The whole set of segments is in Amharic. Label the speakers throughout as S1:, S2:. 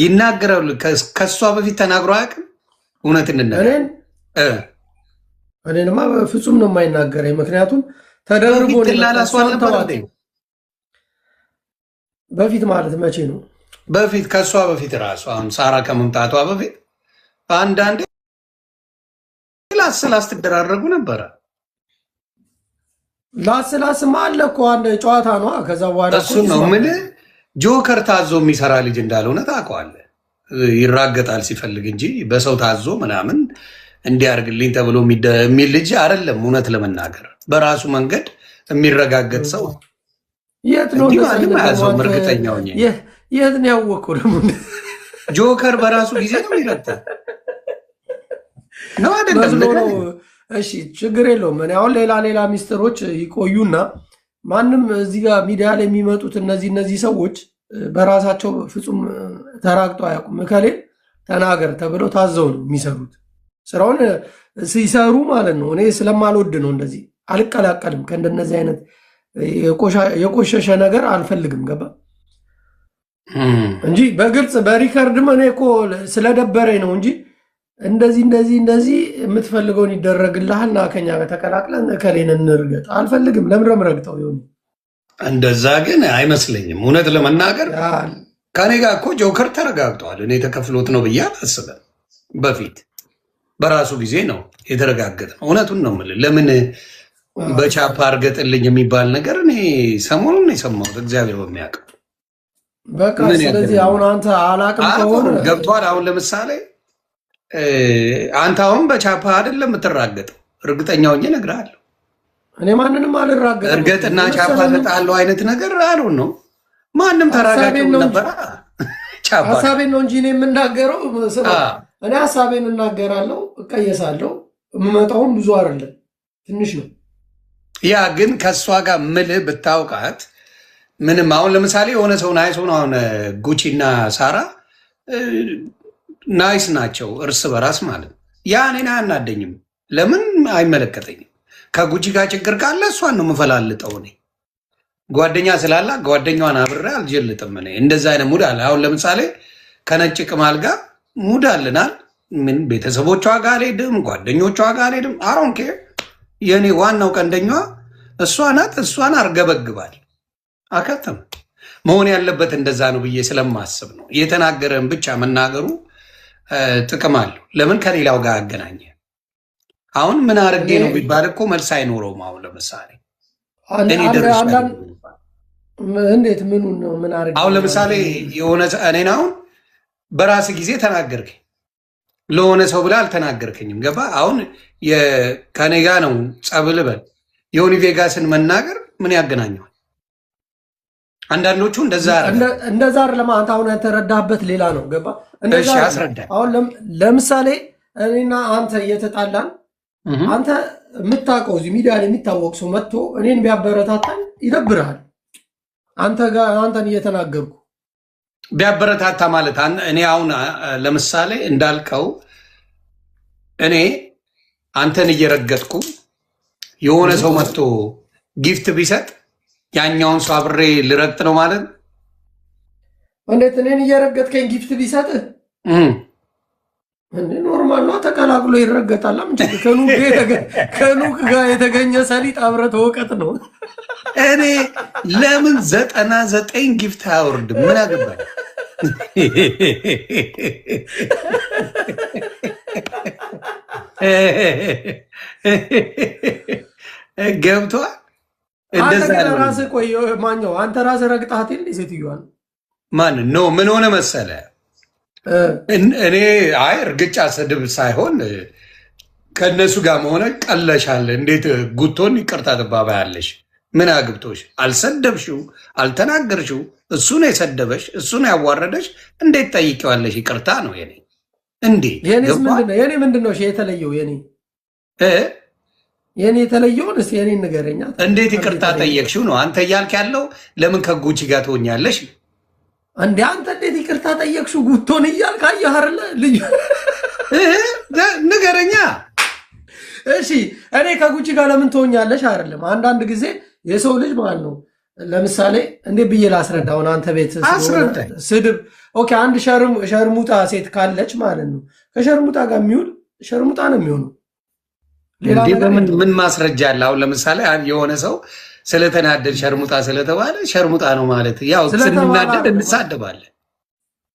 S1: ይናገራሉ። ከሷ በፊት ተናግሮ አያውቅም። እውነት እንነጋገር
S2: እኔንማ ፍጹም ነው የማይናገረኝ። ምክንያቱም ተደርቦ በፊት ማለት መቼ ነው?
S1: በፊት ከእሷ በፊት ራሱ አሁን ሳራ ከመምጣቷ በፊት አንዳንዴ ላስላስ ትደራረጉ ነበረ።
S2: ላስላስማ አለ እኮ አንድ ጨዋታ ነው። ከዛ በኋላ
S1: እሱን ነው የምልህ። ጆከር ታዞ የሚሰራ ልጅ እንዳልሆነ ታውቀዋለህ። ይራገጣል ሲፈልግ እንጂ በሰው ታዞ ምናምን እንዲያርግልኝ ተብሎ የሚል ልጅ አይደለም። እውነት ለመናገር በራሱ መንገድ የሚረጋገጥ ሰው
S2: የት ነው
S1: ያዘውም እርግጠኛ ሆኜ
S2: የት ነው ያወቅኸው? ደግሞ
S1: ጆከር በራሱ ጊዜ ነው የሚረታ ነው አይደለም?
S2: እሺ ችግር የለውም። እኔ አሁን ሌላ ሚስጥሮች ይቆዩና ማንም እዚህ ጋር ሚዲያ ላይ የሚመጡት እነዚህ ሰዎች በራሳቸው ፍጹም ተራግጠው አያውቁም። እከሌ ተናገር ተብለው ታዘው ነው የሚሰሩት። ስራውን ሲሰሩ ማለት ነው። እኔ ስለማልወድ ነው እንደዚህ አልቀላቀልም። ከእንደነዚህ አይነት የቆሸሸ ነገር አልፈልግም። ገባ እንጂ በግልጽ በሪከርድም እኔ እኮ ስለደበረኝ ነው እንጂ እንደዚህ የምትፈልገውን ይደረግልሃል እና ከኛ ጋር ተቀላቅለን እከሌን እንርገጥ አልፈልግም። ለምንድነው የምረግጠው? ይሁን
S1: እንደዛ ግን አይመስለኝም። እውነት ለመናገር ከኔ ጋር እኮ ጆከር ተረጋግጧል። እኔ ተከፍሎት ነው ብዬ አላስብም። በፊት በራሱ ጊዜ ነው የተረጋገጠ ነው። እውነቱን ነው የምልህ። ለምን በቻፓ እርገጥልኝ የሚባል ነገር እኔ ሰሞኑን ነው የሰማሁት። እግዚአብሔር በሚያውቀው
S2: በቃ። ስለዚህ አሁን አንተ አላቅም ከሆነ
S1: ገብቷል። አሁን ለምሳሌ አንተ አሁን በቻፓ አይደለም የምትራገጠው። እርግጠኛ ሆኜ እነግርሃለሁ።
S2: እኔ ማንንም አልራገጥም።
S1: እርገጥና ቻፓ ተጣለው አይነት ነገር አሉን ነው። ማንም ተራጋጭ ነበር።
S2: ሀሳቤን ነው እንጂ እኔ የምናገረው እኔ ሀሳቤን እናገራለሁ፣ እቀየሳለሁ። የምመጣውም ብዙ አይደለም ትንሽ ነው።
S1: ያ ግን ከእሷ ጋር ምልህ ብታውቃት ምንም። አሁን ለምሳሌ የሆነ ሰው ናይስ ሆነ። አሁን ጉቺ እና ሳራ ናይስ ናቸው እርስ በራስ ማለት ነው። ያ እኔን አያናደኝም። ለምን አይመለከተኝም። ከጉቺ ጋር ችግር ካለ እሷን ነው የምፈላልጠው። እኔ ጓደኛ ስላላ ጓደኛዋን አብሬ አልጀልጥም። እኔ እንደዛ አይነት ሙድ አለ። አሁን ለምሳሌ ከነጭ ቅማል ጋር ሙድ አለናል። ምን ቤተሰቦቿ ጋር አልሄድም፣ ጓደኞቿ ጋር አልሄድም። አሮንኬ የእኔ ዋናው ቀንደኛዋ እሷ ናት። እሷን አርገበግባል። አከተም መሆን ያለበት እንደዛ ነው ብዬ ስለማስብ ነው። የተናገረን ብቻ መናገሩ ጥቅም አለው። ለምን ከሌላው ጋር አገናኘ? አሁን ምን አርጌ ነው ቢባል እኮ መልስ አይኖረውም። አሁን ለምሳሌ
S2: እንዴት ምኑን ነው ምን አርጌ?
S1: አሁን ለምሳሌ የሆነ እኔን አሁን በራስ ጊዜ ተናገርከኝ፣ ለሆነ ሰው ብላ አልተናገርከኝም። ገባ? አሁን ከኔ ጋ ነው ጸብል በል የሆኒ ቬጋስን መናገር ምን ያገናኘዋል? አንዳንዶቹ እንደዛ
S2: አይደለም። አንተ አሁን የተረዳህበት ሌላ ነው። ገባ?
S1: እሺ አስረዳኝ።
S2: አሁን ለምሳሌ እኔና አንተ እየተጣላን አንተ የምታውቀው እዚህ ሚዲያ ላይ የሚታወቅ ሰው መጥቶ እኔን ቢያበረታታኝ ይደብርሃል። አንተን እየተናገርኩ
S1: ቢያበረታታ ማለት እኔ አሁን ለምሳሌ እንዳልከው እኔ አንተን እየረገጥኩ የሆነ ሰው መጥቶ ጊፍት ቢሰጥ ያኛውን ሰው አብሬ ልረግጥ ነው ማለት ነው።
S2: እንዴት እኔን እየረገጥከኝ ጊፍት ቢሰጥህ ኖርማል ነው። ተቀላቅሎ ይረገጣል። ከኑቅ ጋር የተገኘ ሰሊጥ አብረህ ተወቀጥ ነው።
S1: እኔ ለምን 99 ጊፍት አያወርድም? ምን አገባኝ? ገብቷል።
S2: ራስህ ቆይ ማኛው አንተ ራስህ ረግጣት የለ ሴትዮዋን
S1: ማን ነው? ምን ሆነ መሰለ እኔ እርግጫ ስድብ ሳይሆን ከእነሱ ጋር መሆነ ቀለሻለ። እንዴት ጉቶን ይቅርታ ትባባያለሽ? ምን አግብቶሽ? አልሰደብሽው፣ አልተናገርሽው። እሱ ነው የሰደበሽ፣ እሱ ነው ያዋረደሽ። እንዴት ጠይቂዋለሽ? ይቅርታ ነው የኔ እንዴ?
S2: የኔ ምንድን ነው የተለየው? የኔ የተለየውን እስኪ የኔን ንገረኛ።
S1: እንዴት ይቅርታ ጠየቅሽው ነው አንተ እያልክ ያለው? ለምን ከጉቺ ጋር ትሆኛለሽ?
S2: እንዴ አንተ እንዴት ይቅርታ ጠየቅሽው? ጉቶን እያልክ አየህ አይደለ? ልጅ ንገረኛ። እሺ እኔ ከጉቺ ጋር ለምን ትሆኛለሽ? አይደለም አንዳንድ ጊዜ የሰው ልጅ ማለት ነው ለምሳሌ እንዴት ብዬ ላስረዳ? አሁን አንተ ቤት
S1: አስረዳኝ።
S2: ስድብ ኦኬ፣ አንድ ሸርሙጣ ሴት ካለች ማለት ነው ከሸርሙጣ ጋር የሚውል ሸርሙጣ ነው የሚሆነው።
S1: ምን ማስረጃ አለ? አሁን ለምሳሌ የሆነ ሰው ስለተናደድ ሸርሙጣ ስለተባለ ሸርሙጣ ነው ማለት ያው ስንናደድ እንሳደባለን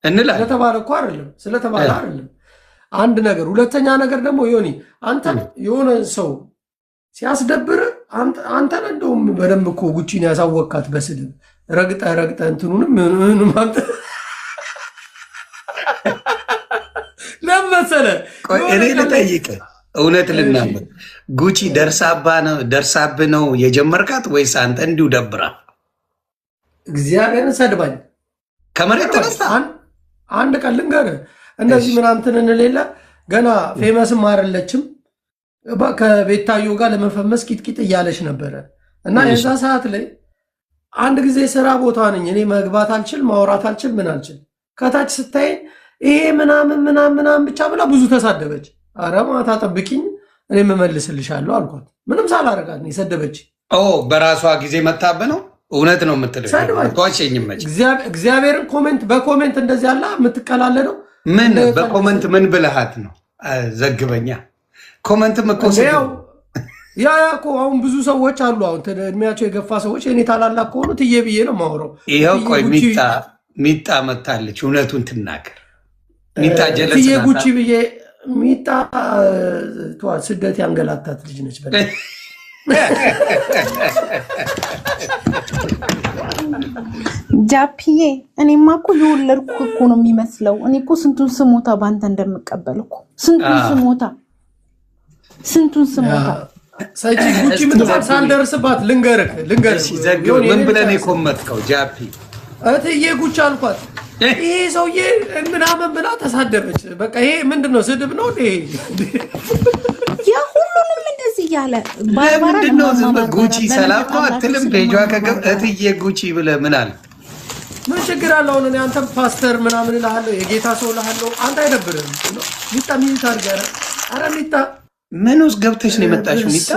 S1: እንላለን። ስለተባለ እኮ አይደለም ስለተባለ አይደለም አንድ ነገር። ሁለተኛ ነገር ደግሞ ዮኒ አንተ የሆነ ሰው ሲያስደብር አንተን እንደውም በደንብ እኮ ጉቺን ያሳወቅካት በስድብ ረግጠ እንትኑንም ምንም አንተ ለመሰለ እኔ ልጠይቅህ እውነት ልናገር ጉቺ ደርሳብህ ነው የጀመርካት ወይስ አንተ እንዲሁ ደብራ?
S2: እግዚአብሔርን ሰድባኝ
S1: ከመሬት ተነስታ
S2: አንድ ቀን ልንገርህ እንደዚህ ምናምን እንሌለ ገና ፌመስም አይደለችም ከቤታዮ ጋር ለመፈመስ ቂጥቂጥ እያለች ነበረ እና የዛ ሰዓት ላይ አንድ ጊዜ ስራ ቦታ ነኝ እኔ መግባት አልችል ማውራት አልችል ምን አልችል ከታች ስታይ ይሄ ምናምን ብቻ ብላ ብዙ ተሳደበች። አረ ማታ ጠብቂኝ እኔ መመልስልሻለሁ አልኳት። ምንም ሳላረጋት ነው የሰደበች።
S1: በራሷ ጊዜ መታበ ነው እውነት ነው የምትለው
S2: እግዚአብሔርን በኮሜንት እንደዚህ ያለ የምትቀላለደው
S1: ምን በኮሜንት ምን ብልሃት ነው? ዘግበኛ ኮሜንትም እኮ
S2: ያ እኮ አሁን ብዙ ሰዎች አሉ። አሁን እድሜያቸው የገፋ ሰዎች እኔ ታላላቅ ከሆኑ ትዬ ብዬ ነው የማወራው።
S1: ይኸው ቆይ ሚጣ መታለች። እውነቱን ትናገር ሚጣ ጀለስ
S2: ትዬ ጉቺ ብዬ ሚጣ ስደት ያንገላታት ልጅ ነች።
S3: ጃፒዬ እኔማ እኮ የወለድኩ እኮ ነው የሚመስለው። እኔ እኮ ስንቱን ስሞታ በአንተ እንደምቀበል እኮ ስንቱን ስሞታ
S2: ሰጂ ጉቺ ምትባል ሳልደርስባት ልንገርህ
S1: ምን ብለን የኮመትከው ጃፒ
S2: እትዬ ጉቺ አልኳት። ይሄ ሰውዬ ምናምን ብላ ተሳደበች። በቃ ይሄ ምንድነው ስድብ ነው ይሄ?
S3: የሁሉንም እንደዚህ እያለ
S1: ለምንድነው ጉቺ ሰላም ነው አትልም? ፔጇ ከገብ እትዬ ጉቺ ብለህ ምን አለ?
S2: ምን ችግር አለው? አሁን አንተ ፓስተር ምናምን እልሃለሁ የጌታ ሰው እልሃለሁ። አንተ አይደብርህም? ሚጣ ሚጣ አድርገህ ኧረ ሚጣ
S1: ምን ውስጥ ገብተሽ ነው የመጣሽው? ሚጣ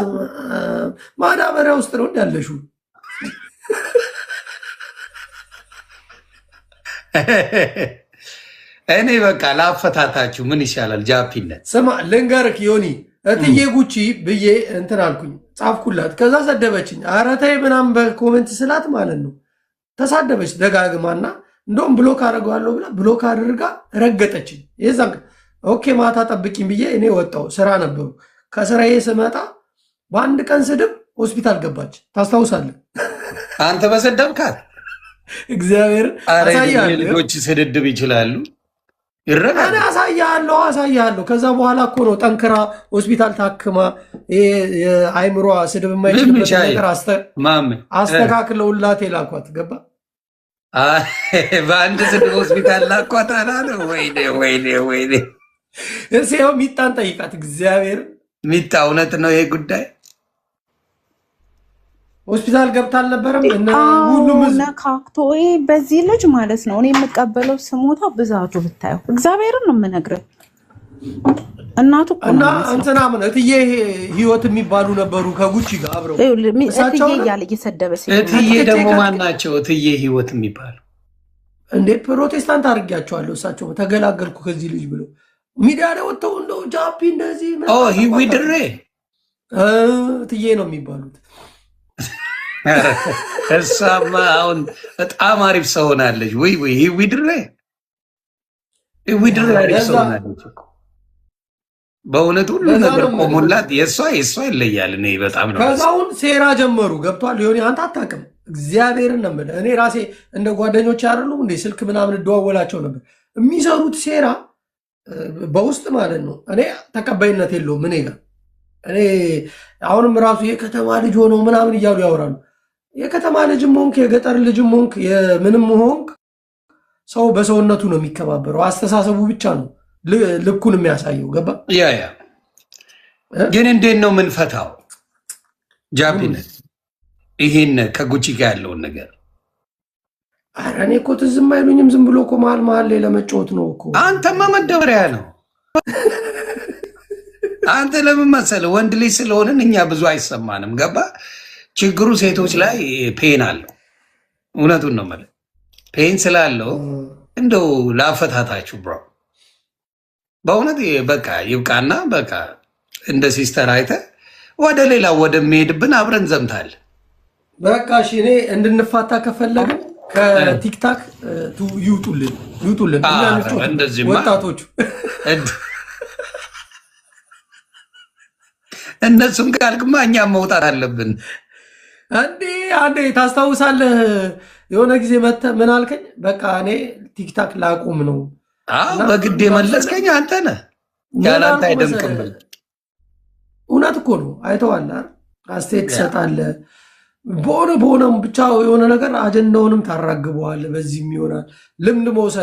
S2: ማዳበሪያ ውስጥ ነው ያለሽው።
S1: እኔ በቃ ላፈታታችሁ ምን ይሻላል? ጃፒነት
S2: ስማ ልንገርክ ዮኒ እትዬ ጉቺ ብዬ እንትን አልኩኝ ጻፍኩላት። ከዛ ሰደበችኝ። ኧረ ተይ ምናምን በኮሜንት ስላት ማለት ነው ተሳደበች ደጋግማና እንደውም ብሎክ አደርገዋለሁ ብላ ብሎክ አድርጋ ረገጠችኝ። የዛን ኦኬ ማታ ጠብቂኝ ብዬ እኔ ወጣሁ። ስራ ነበሩ። ከስራዬ ስመጣ በአንድ ቀን ስድብ ሆስፒታል ገባች። ታስታውሳለህ?
S1: አንተ በሰደብካት
S2: እግዚአብሔር
S1: ልጆች ስድድብ ይችላሉ።
S2: እኔ አሳያለሁ። ከዛ በኋላ እኮ ነው ጠንክራ ሆስፒታል ታክማ የአይምሯ ስድብ የማይችልበት ነገር አስተካክለውላት የላኳት። ገባ
S1: በአንድ ስድብ ሆስፒታል ላኳት አላለ። ወይኔ
S2: እሴው ሚጣን ጠይቃት። እግዚአብሔር
S1: ሚጣ እውነት ነው ይሄ ጉዳይ?
S2: ሆስፒታል ገብታ አልነበረም? ሁሉም
S3: ነካክቶ በዚህ ልጅ ማለት ነው። እኔ የምቀበለው ስሞታ ብዛቱ ብታየው እግዚአብሔርን ነው የምነግርህ። እናቱ
S2: እና እንትና ምን እትዬ ህይወት የሚባሉ ነበሩ ከጉቺ ጋር አብረው
S3: እትዬ እያለ እየሰደበ
S1: እትዬ ደግሞ ማን ናቸው? እትዬ ህይወት የሚባሉ
S2: እንዴ ፕሮቴስታንት አድርጊያቸዋለሁ። እሳቸው ተገላገልኩ ከዚህ ልጅ ብሎ ሚዲያ ላይ ወጥተው እንደው ጃፒ እንደዚህ
S1: ሂዊ ድሬ
S2: እትዬ ነው የሚባሉት።
S1: እሷማ አሁን በጣም አሪፍ ሰው ሆናለች። ወይ ሂዊ ድሬ አሪፍ ሰው ሆናለች እኮ በእውነት ሁሉ ነገር ቆሞላት። የእሷ ይለያል። እኔ በጣም ነው።
S2: ከዛውን ሴራ ጀመሩ። ገብቷል ሊሆን አንተ አታውቅም። እግዚአብሔርን ነው የምልህ። እኔ ራሴ እንደ ጓደኞች አይደሉም እንደ ስልክ ምናምን እደዋወላቸው ነበር። የሚሰሩት ሴራ በውስጥ ማለት ነው። እኔ ተቀባይነት የለውም እኔ ጋር። እኔ አሁንም ራሱ የከተማ ልጅ ሆነው ምናምን እያሉ ያወራሉ። የከተማ ልጅም ሆንክ የገጠር ልጅም ሆንክ የምንም ሆንክ ሰው በሰውነቱ ነው የሚከባበረው። አስተሳሰቡ ብቻ ነው ልኩን የሚያሳየው። ገባ?
S1: ያ ግን እንዴት ነው የምንፈታው? ጃፒነት ይሄን ከጉቺ ጋር ያለውን ነገር
S2: ኧረ እኔ እኮ ትዝም አይሉኝም። ዝም ብሎ እኮ መሀል ላይ ለመጫወት ነው እኮ።
S1: አንተማ መደበሪያ ነው። አንተ ለምን መሰለህ ወንድ ልጅ ስለሆንን እኛ ብዙ አይሰማንም። ገባ? ችግሩ ሴቶች ላይ ፔን አለው። እውነቱን ነው የምልህ። ፔን ስላለው እንደው ላፈታታችሁ ብሮ በእውነት በቃ ይብቃና በቃ እንደ ሲስተር አይተህ ወደ ሌላ ወደሚሄድብን አብረን ዘምታል።
S2: በቃ እሺ፣ እኔ እንድንፋታ ከፈለግን ከቲክታክ ይውጡልን ወጣቶቹ።
S1: እነሱም ካልክማ እኛም መውጣት አለብን።
S2: አንዴ ታስታውሳለህ? የሆነ ጊዜ መተህ ምን አልከኝ? በቃ እኔ ቲክታክ ላቁም ነው።
S1: በግድ የመለስከኝ አንተ ነህ። ያላንተ አይደምቅም ብል
S2: እውነት እኮ ነው። አይተዋል፣ አስተያየት ትሰጣለህ። በሆነም ብቻ የሆነ ነገር አጀንዳውንም ታራግበዋለህ። በዚህም ይሆናል ልምድ መውሰድ